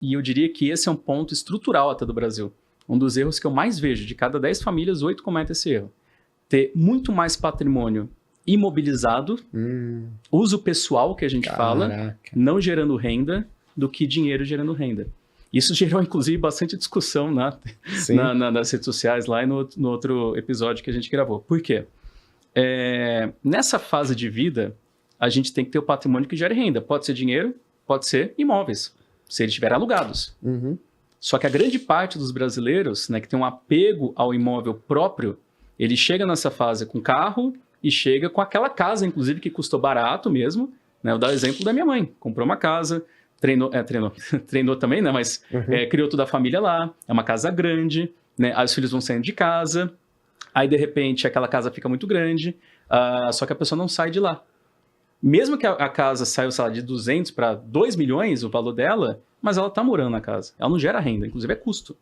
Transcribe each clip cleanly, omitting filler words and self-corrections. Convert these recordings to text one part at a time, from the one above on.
e eu diria que esse é um ponto estrutural até do Brasil. Um dos erros que eu mais vejo, de cada 10 famílias, 8 cometem esse erro. Ter muito mais patrimônio imobilizado, uso pessoal que a gente fala, não gerando renda, do que dinheiro gerando renda. Isso gerou, inclusive, bastante discussão nas redes sociais lá e no outro episódio que a gente gravou. Por quê? Nessa fase de vida, a gente tem que ter o patrimônio que gere renda. Pode ser dinheiro, pode ser imóveis, se eles estiverem alugados. Só que a grande parte dos brasileiros, né, que tem um apego ao imóvel próprio, ele chega nessa fase com carro e chega com aquela casa, inclusive, que custou barato mesmo. Né? Eu dou o exemplo da minha mãe. Comprou uma casa, treinou também, né? Mas criou toda a família lá. É uma casa grande, né? Aí os filhos vão saindo de casa. Aí, de repente, aquela casa fica muito grande. Só que a pessoa não sai de lá. Mesmo que a casa saiu, sei lá, de 200 para 2 milhões, o valor dela, mas ela está morando na casa. Ela não gera renda, inclusive é custo.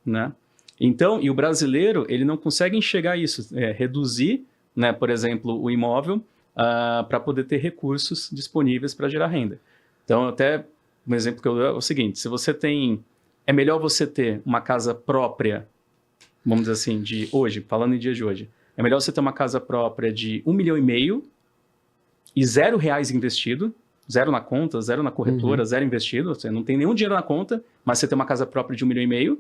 Né? Então, e o brasileiro, ele não consegue enxergar isso, reduzir, né, por exemplo, o imóvel para poder ter recursos disponíveis para gerar renda. Então, até um exemplo que eu dou é o seguinte, se você tem... É melhor você ter uma casa própria, vamos dizer assim, de hoje, falando em dia de hoje, é melhor você ter uma casa própria de 1,5 milhão e R$0 investido, 0 na conta, 0 na corretora, 0 investido, você não tem nenhum dinheiro na conta, mas você tem uma casa própria de 1,5 milhão,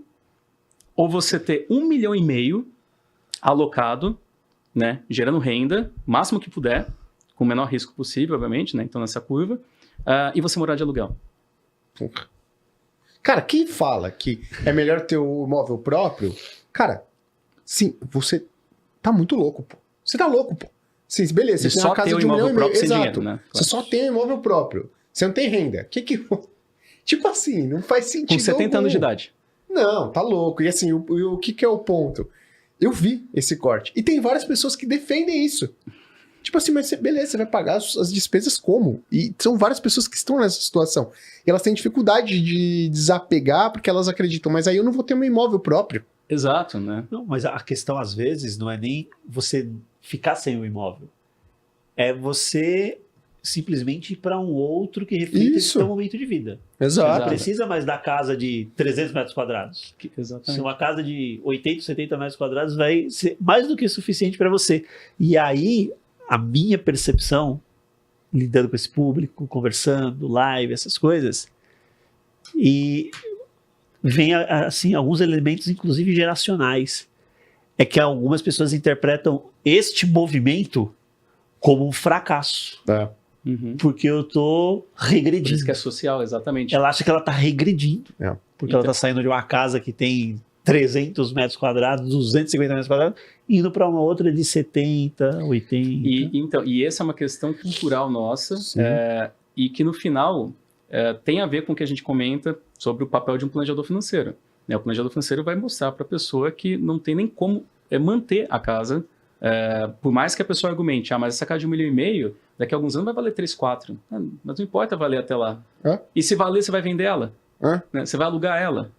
ou você ter 1,5 milhão alocado, né, gerando renda, o máximo que puder, com o menor risco possível, obviamente, né, então nessa curva, e você morar de aluguel. Cara, quem fala que é melhor ter o imóvel próprio, cara, sim, você tá muito louco, pô. Você tá louco, pô. Sim, beleza, você tem uma casa de 1,5 milhão, exato. Dinheiro, né? Você só tem um imóvel próprio, você não tem renda. Tipo assim, não faz sentido com 70 algum. anos de idade. Não, tá louco. E assim, o que é o ponto? Eu vi esse corte. E tem várias pessoas que defendem isso. Tipo assim, mas beleza, você vai pagar as despesas como? E são várias pessoas que estão nessa situação. E elas têm dificuldade de desapegar porque elas acreditam, mas aí eu não vou ter um imóvel próprio. Exato, né? Não, mas a questão, às vezes, não é nem você ficar sem o imóvel. É você simplesmente ir para um outro que reflita esse seu momento de vida. Exato. Você não precisa mais da casa de 300 metros quadrados. Exatamente. Se uma casa de 80, 70 metros quadrados vai ser mais do que suficiente para você. E aí, a minha percepção, lidando com esse público, conversando, live, essas coisas, e vem assim, alguns elementos, inclusive geracionais. É que algumas pessoas interpretam este movimento como um fracasso. Porque eu tô regredindo. Por isso que é social, exatamente. Ela acha que ela tá regredindo. Porque ela tá saindo de uma casa que tem 300 metros quadrados, 250 metros quadrados, indo para uma outra de 70, 80. E essa é uma questão cultural nossa, e que no final tem a ver com o que a gente comenta sobre o papel de um planejador financeiro. O planejador financeiro vai mostrar para a pessoa que não tem nem como manter a casa, por mais que a pessoa argumente, mas essa casa de 1,5 milhão, daqui a alguns anos vai valer 3, 4. Mas não importa valer até lá. E se valer, você vai vender ela. Né? Você vai alugar ela.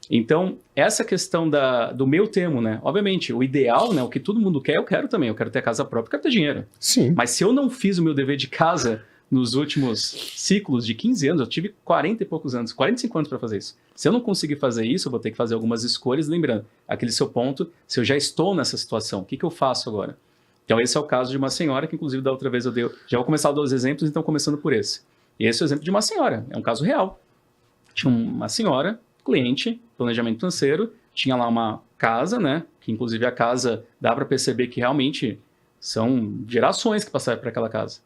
Então, essa questão do meu termo, né? Obviamente, o ideal, né? O que todo mundo quer, eu quero também. Eu quero ter casa própria, eu quero ter dinheiro. Sim. Mas se eu não fiz o meu dever de casa nos últimos ciclos de 15 anos, eu tive 40 e poucos anos, 45 anos para fazer isso. Se eu não conseguir fazer isso, eu vou ter que fazer algumas escolhas. Lembrando, aquele seu ponto, se eu já estou nessa situação, o que eu faço agora? Então, esse é o caso de uma senhora, que inclusive da outra vez eu dei... Já vou começar a dar os exemplos, então começando por esse. E esse é o exemplo de uma senhora, é um caso real. Tinha uma senhora, cliente, planejamento financeiro, tinha lá uma casa, né? Que inclusive a casa dá para perceber que realmente são gerações que passaram por aquela casa.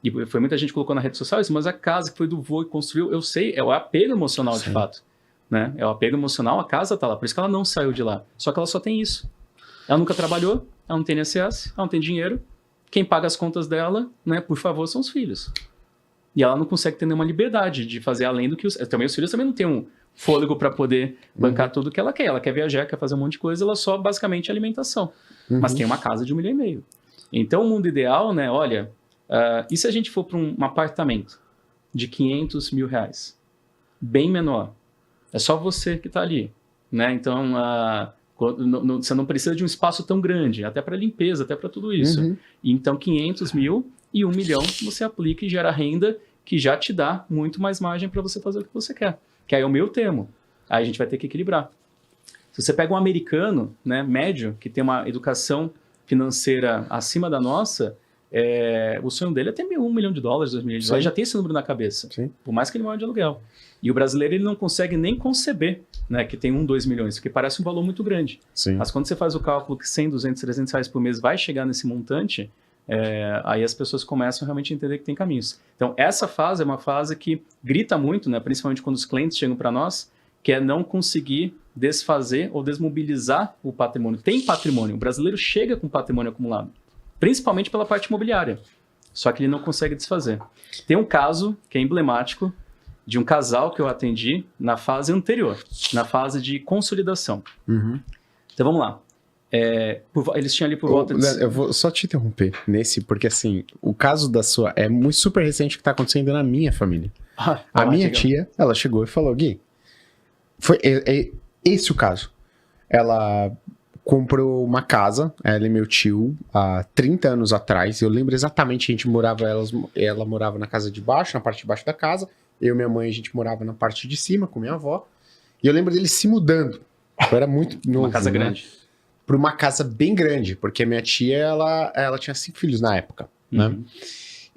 E foi muita gente que colocou na rede social isso, mas a casa que foi do vô que construiu, eu sei, é o apego emocional de fato. Né? É o apego emocional, a casa tá lá, por isso que ela não saiu de lá. Só que ela só tem isso. Ela nunca trabalhou, ela não tem INSS, ela não tem dinheiro. Quem paga as contas dela, né, por favor, são os filhos. E ela não consegue ter nenhuma liberdade de fazer além do que também os filhos também não têm um fôlego para poder bancar tudo que ela quer. Ela quer viajar, quer fazer um monte de coisa, ela só basicamente alimentação. Mas tem uma casa de 1,5 milhão. Então o mundo ideal, né, olha, e se a gente for para um apartamento de 500 mil reais? Bem menor. É só você que está ali, né? Então, você não precisa de um espaço tão grande, até para limpeza, até para tudo isso. Então, 500 mil e 1 milhão você aplica e gera renda que já te dá muito mais margem para você fazer o que você quer. que aí é o meu termo. Aí a gente vai ter que equilibrar. Se você pega um americano, né, médio, que tem uma educação financeira acima da nossa, o sonho dele é ter $1 milhão, $2 milhões. Ele já tem esse número na cabeça, por mais que ele mora de aluguel. E o brasileiro ele não consegue nem conceber, né, que tem 2 milhões, porque parece um valor muito grande. Sim. Mas quando você faz o cálculo que 100, 200, 300 reais por mês vai chegar nesse montante, aí as pessoas começam realmente a entender que tem caminhos. Então, essa fase é uma fase que grita muito, né, principalmente quando os clientes chegam para nós, que é não conseguir desfazer ou desmobilizar o patrimônio. Tem patrimônio, o brasileiro chega com patrimônio acumulado, principalmente pela parte imobiliária, só que ele não consegue desfazer. Tem um caso que é emblemático de um casal que eu atendi na fase anterior, na fase de consolidação. Uhum. Então vamos lá. Eles tinham ali por volta de... Eu vou só te interromper nesse, porque assim, o caso da sua é muito super recente que tá acontecendo na minha família. A minha tia, ela chegou e falou, Gui, foi esse o caso. Ela comprou uma casa, ela e meu tio, há 30 anos atrás. Eu lembro exatamente, a gente morava, ela morava na casa de baixo, na parte de baixo da casa. Eu e minha mãe, a gente morava na parte de cima com minha avó. E eu lembro deles se mudando. Eu era muito novo. Uma casa grande. Para uma casa bem grande, porque minha tia, ela tinha 5 filhos na época, né?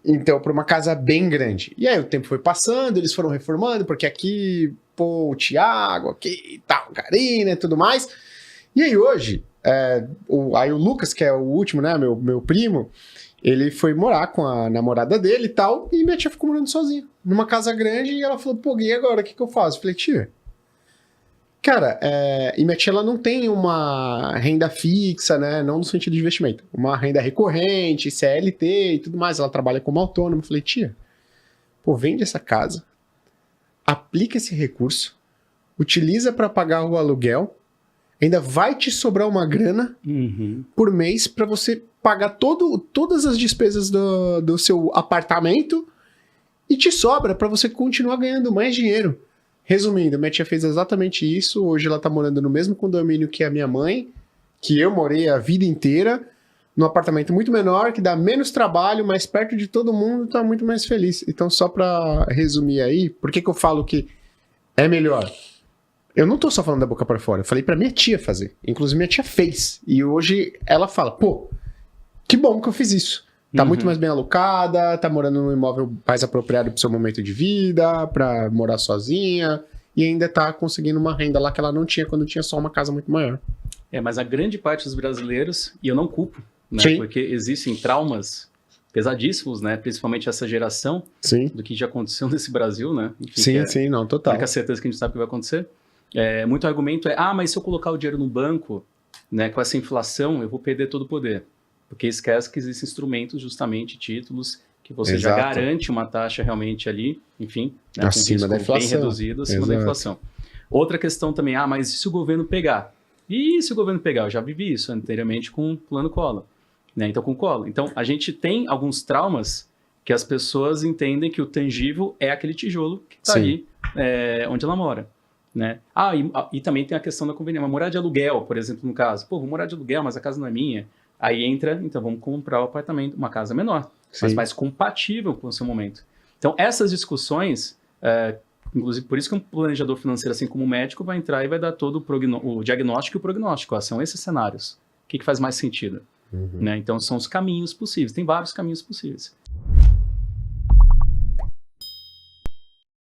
Então, para uma casa bem grande. E aí o tempo foi passando, eles foram reformando, porque aqui, pô, o Thiago, aqui, tal, Karina e tudo mais. E aí hoje, aí o Lucas, que é o último, né, meu primo, ele foi morar com a namorada dele e tal, e minha tia ficou morando sozinha, numa casa grande, e ela falou, pô, e agora, o que eu faço? Eu falei, tia, cara, e minha tia, ela não tem uma renda fixa, né, não no sentido de investimento, uma renda recorrente, CLT e tudo mais, ela trabalha como autônoma. Eu falei, tia, pô, vende essa casa, aplica esse recurso, utiliza para pagar o aluguel, ainda vai te sobrar uma grana por mês para você pagar todas as despesas do seu apartamento e te sobra para você continuar ganhando mais dinheiro. Resumindo, minha tia fez exatamente isso. Hoje ela tá morando no mesmo condomínio que a minha mãe, que eu morei a vida inteira, num apartamento muito menor, que dá menos trabalho, mais perto de todo mundo, tá muito mais feliz. Então, só para resumir aí, por que eu falo que é melhor? Eu não tô só falando da boca para fora, eu falei pra minha tia fazer. Inclusive, minha tia fez. E hoje ela fala, pô, que bom que eu fiz isso. Tá muito mais bem alocada, tá morando num imóvel mais apropriado pro seu momento de vida, pra morar sozinha, e ainda tá conseguindo uma renda lá que ela não tinha quando tinha só uma casa muito maior. Mas a grande parte dos brasileiros, e eu não culpo, né? Sim. Porque existem traumas pesadíssimos, né? Principalmente essa geração, Sim. do que já aconteceu nesse Brasil, né? Enfim, Sim, não, total. Com a certeza que a gente sabe o que vai acontecer. Muito argumento mas se eu colocar o dinheiro no banco, né, com essa inflação, eu vou perder todo o poder. Porque esquece que existem instrumentos, justamente, títulos, que você já garante uma taxa realmente ali, enfim, né, acima da inflação. Bem reduzido, acima da inflação. Outra questão também, mas e se o governo pegar? E se o governo pegar? Eu já vivi isso anteriormente com o Plano Collor, né? Então, com o Collor. Então, a gente tem alguns traumas que as pessoas entendem que o tangível é aquele tijolo que está ali onde ela mora. Né? E também tem a questão da conveniência. Morar de aluguel, por exemplo, no caso. Pô, vou morar de aluguel, mas a casa não é minha. Aí entra, então vamos comprar um apartamento, uma casa menor, mas mais compatível com o seu momento. Então, essas discussões, inclusive por isso que um planejador financeiro, assim como um médico, vai entrar e vai dar todo o diagnóstico e o prognóstico. São esses cenários. O que faz mais sentido? Né? Então, são os caminhos possíveis. Tem vários caminhos possíveis.